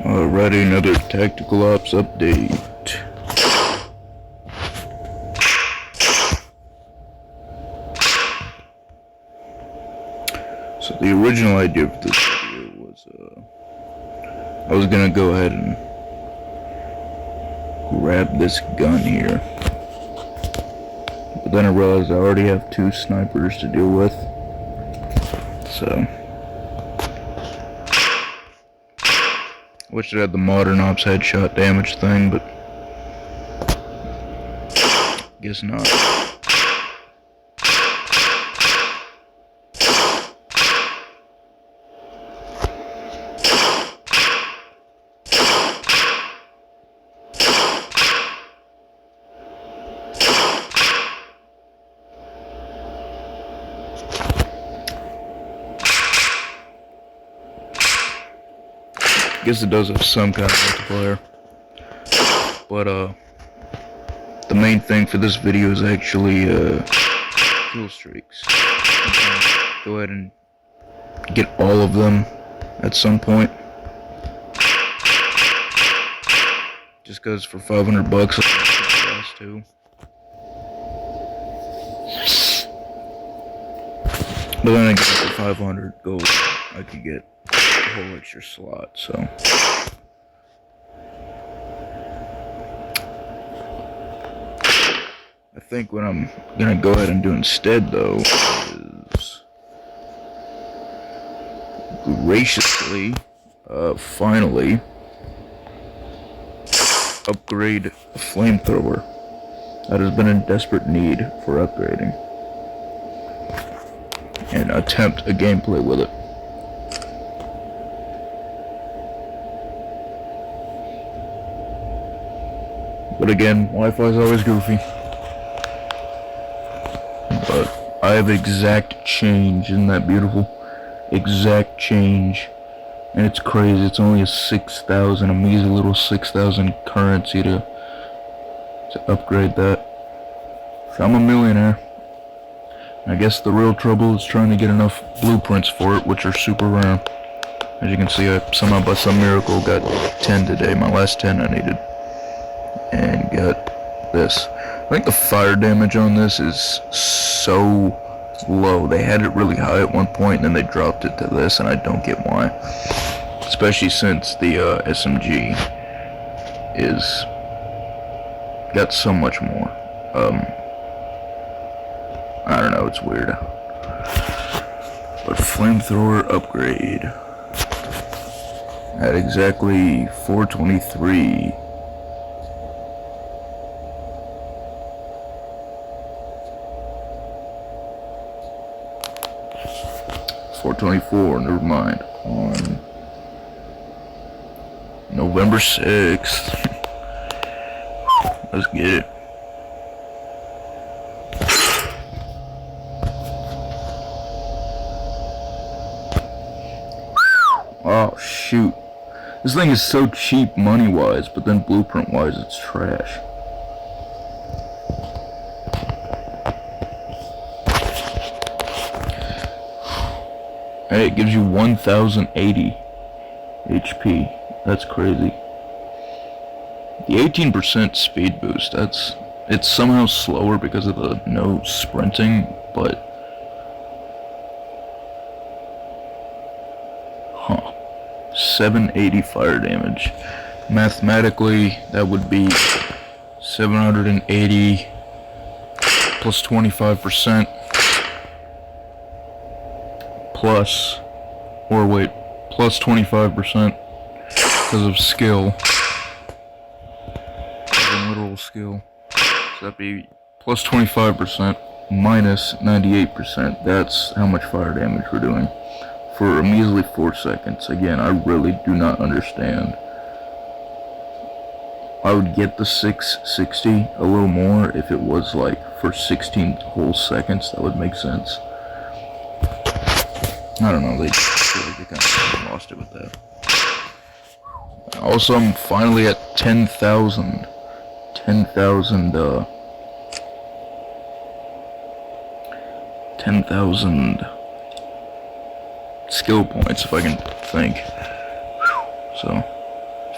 Alrighty, another Tactical Ops update. So the original idea for this video was, I was gonna go ahead and grab this gun here. But then I realized I already have two snipers to deal with. So wish it had the Modern Ops headshot damage thing, but guess not. Guess it does have some kind of multiplayer, but the main thing for this video is actually kill streaks. Go ahead and get all of them at some point, just cause for $500 I can get the last two. But then again, for 500 gold I could get a whole extra slot, so I think what I'm gonna go ahead and do instead, though, is graciously, finally, upgrade a flamethrower that has been in desperate need for upgrading, and attempt a gameplay with it. But again, Wi-Fi is always goofy. But I have exact change, isn't that beautiful? Exact change. And it's crazy, it's only a 6,000, a measly little 6,000 currency to upgrade that. So I'm a millionaire. I guess the real trouble is trying to get enough blueprints for it, which are super rare. As you can see, I somehow by some miracle got 10 today, my last 10 I needed. And got this. I think the fire damage on this is so low. They had it really high at one point, and then they dropped it to this, and I don't get why. Especially since the SMG is got so much more. I don't know, it's weird. But flamethrower upgrade at exactly 423. 424, never mind, on November 6th. Let's get it. Oh shoot. This thing is so cheap money-wise, but then blueprint-wise it's trash. Hey, it gives you 1080 HP. That's crazy. The 18% speed boost, it's somehow slower because of the no sprinting, but 780 fire damage. Mathematically, that would be 780 plus 25%. Plus 25% because of skill, literal skill. So that'd be plus 25% minus 98%. That's how much fire damage we're doing for a measly 4 seconds. Again, I really do not understand. I would get the 660 a little more if it was like for 16 whole seconds. That would make sense. I don't know, they kind of lost it with that. Also, I'm finally at 10,000 skill points, if I can think. So,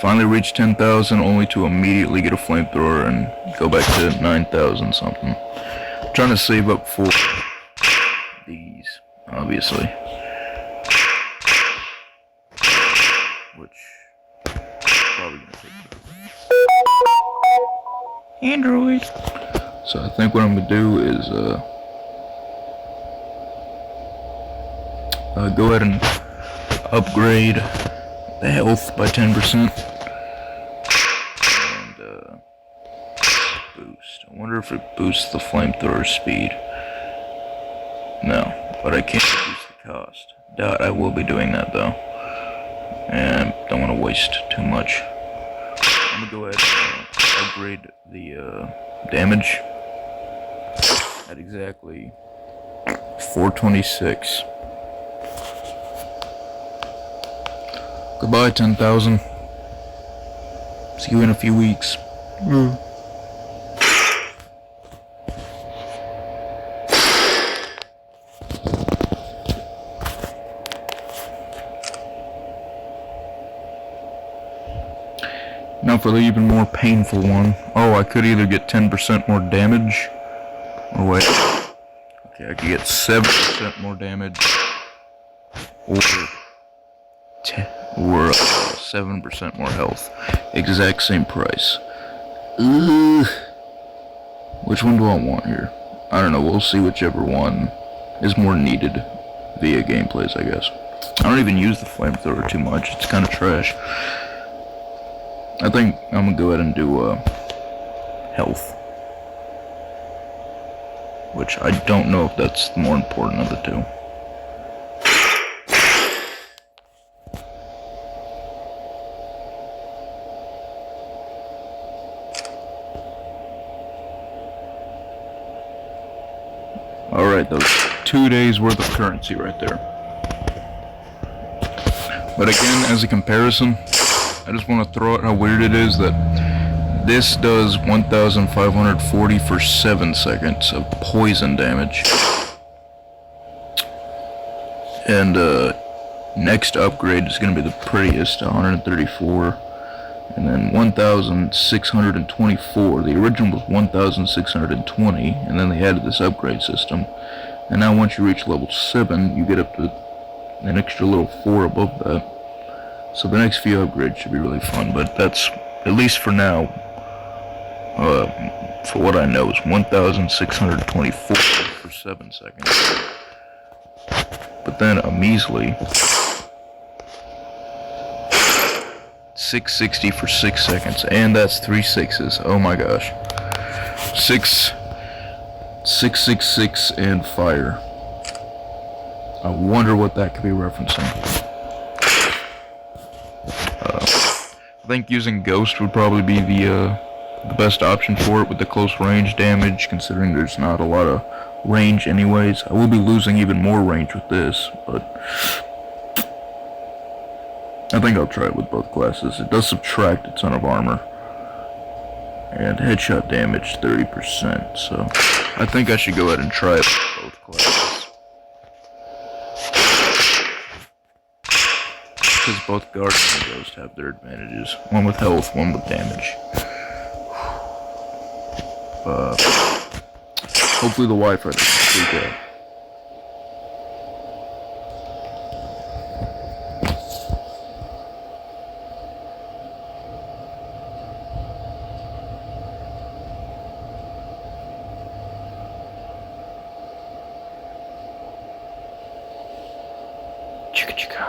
Finally reached 10,000, only to immediately get a flamethrower and go back to 9,000 something. I'm trying to save up for these, obviously. Which probably gonna take Android. So I think what I'm gonna do is go ahead and upgrade the health by 10% and boost. I wonder if it boosts the flamethrower speed. No, but I can't reduce the cost. Doubt I will be doing that though, and don't want to waste too much. I'm gonna go ahead and upgrade the damage at exactly 426. Goodbye, 10,000. See you in a few weeks. Now for the even more painful one. Oh, I could either get 10% more damage, or wait. Okay, I could get 7% more damage, or 7% more health. Exact same price. Which one do I want here? I don't know, we'll see whichever one is more needed via gameplays, I guess. I don't even use the flamethrower too much, it's kind of trash. I think I'm gonna go ahead and do health. Which I don't know if that's the more important of the two. Alright, those 2 days worth of currency right there. But again, as a comparison, I just want to throw out how weird it is that this does 1,540 for 7 seconds of poison damage. And next upgrade is going to be the prettiest, 134. And then 1,624. The original was 1,620, and then they added this upgrade system. And now once you reach level 7, you get up to an extra little 4 above that. So the next few upgrades should be really fun, but that's, at least for now, for what I know, is 1,624 for 7 seconds. But then a measly 660 for 6 seconds, and that's 3 6s. Oh my gosh. 666 and fire. I wonder what that could be referencing. I think using Ghost would probably be the best option for it with the close range damage, considering there's not a lot of range anyways. I will be losing even more range with this, but I think I'll try it with both classes. It does subtract a ton of armor, and headshot damage 30%, so I think I should go ahead and try it with both classes. Because both Guardian and Ghost have their advantages. One with health, one with damage. Hopefully the Wi-Fi doesn't freak out. Chicka chicka.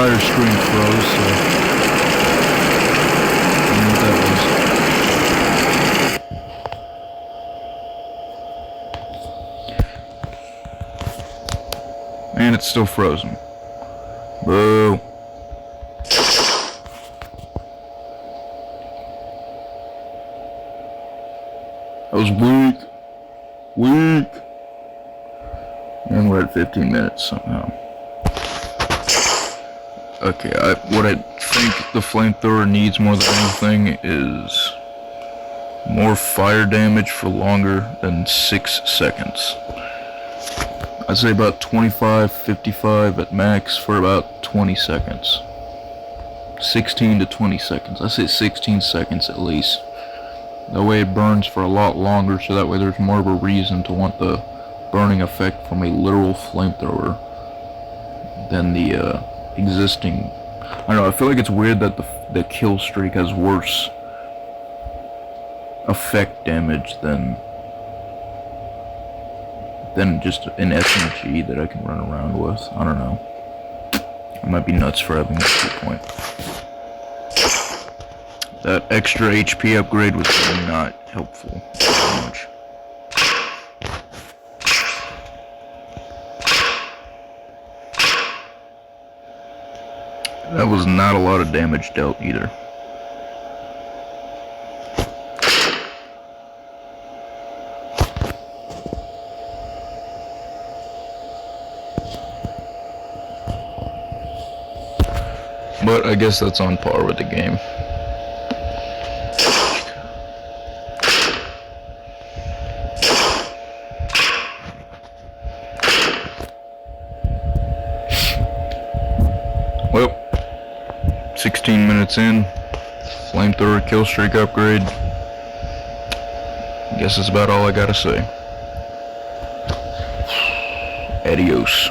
entire screen froze, so I don't know what that was. And it's still frozen. Boo. That was weak. Weak. And we're at 15 minutes somehow. Okay, what I think the flamethrower needs more than anything is more fire damage for longer than 6 seconds. I'd say about 25, 55 at max for about 20 seconds. 16 to 20 seconds. I say 16 seconds at least. That way it burns for a lot longer, so that way there's more of a reason to want the burning effect from a literal flamethrower than the existing. I don't know, I feel like it's weird that the kill streak has worse effect damage than just an SMG that I can run around with. I don't know. I might be nuts for having this point. That extra HP upgrade was not helpful so much. That was not a lot of damage dealt either. But I guess that's on par with the game. Well, 16 minutes in, flamethrower kill streak upgrade. Guess that's about all I gotta say. Adios.